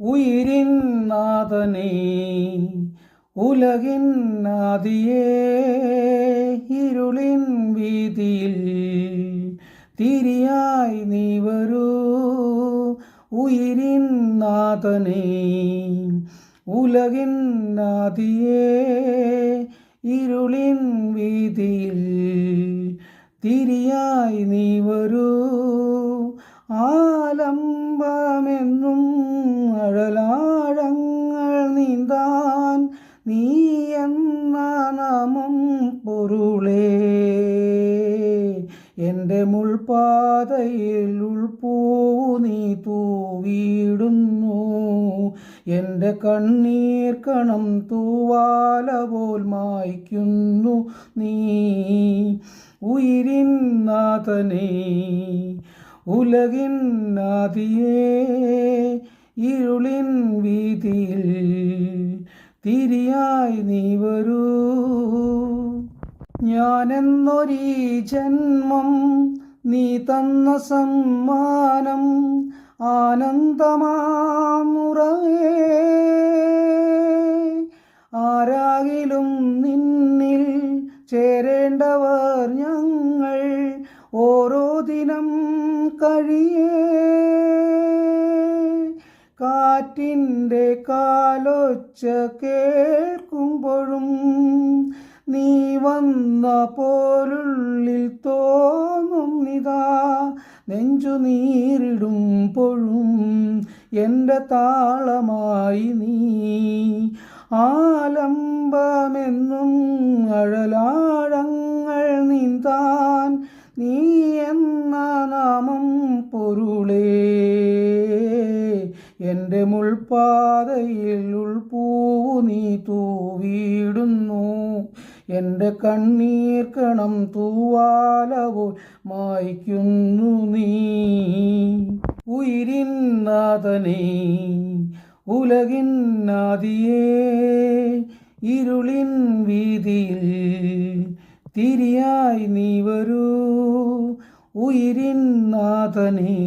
ഉയിരിൻ നാഥനേ ഉലകിൻ ആദിയേ ഇരുളിൻ വീതിയിൽ തിരിയായി നീ വരൂ ഉയിരിൻ നാഥനേ ഉലകിൻ ആദിയേ ഇരുളിൻ വീതിയിൽ തിരിയായി നീ വരൂ ആലംബമെന്നും അഴലാഴങ്ങൾ നീന്താൻ നീ എന്ന നാമം പൊരുളേ എൻ്റെ മുൾപാതയിൽ ഉൾപ്പൂവ് നീ തൂവിടുന്നു എൻ്റെ കണ്ണീർ കണം തൂവാല പോൽ മായ്ക്കുന്നു നീ ഉയിരിൻ നാഥനേ ഉലകിൻ ആദിയേ ഇരുളിൻ വീതിയിൽ തിരിയായി നീ വരൂ ഞാനെന്നൊരീ ജന്മം നീ തന്ന സമ്മാനം ആനന്ദമാമുറവേ ആരാകിലും നിന്നിൽ ചേരേണ്ടവർ ഞങ്ങൾ ഓരോ ദിനം കഴിയേ കാറ്റിൻ്റെ കാലൊച്ച കേൾക്കുമ്പോഴും നീ വന്ന പോലുള്ളിൽ തോന്നും നിതാ നെഞ്ചു നീറിടുമ്പോഴും എൻ്റെ താളമായി നീ ആലംബമെന്നും അഴലാഴങ്ങൾ നീന്താൻ നീ എന്ന നാമം പൊരുളേ എൻ്റെ മുൾപാതയിൽ ഉൾപ്പൂവ് നീ തൂവിടുന്നു എൻ്റെ കണ്ണീർ കണം തൂവാല പോൽ മായ്ക്കുന്നു നീ ഉയിരിൻ നാഥനേ ഉലകിൻ ആദിയേ ഇരുളിൻ വീതിയിൽ തിരിയായി നീ വരൂ ഉയിരിൻ നാഥനേ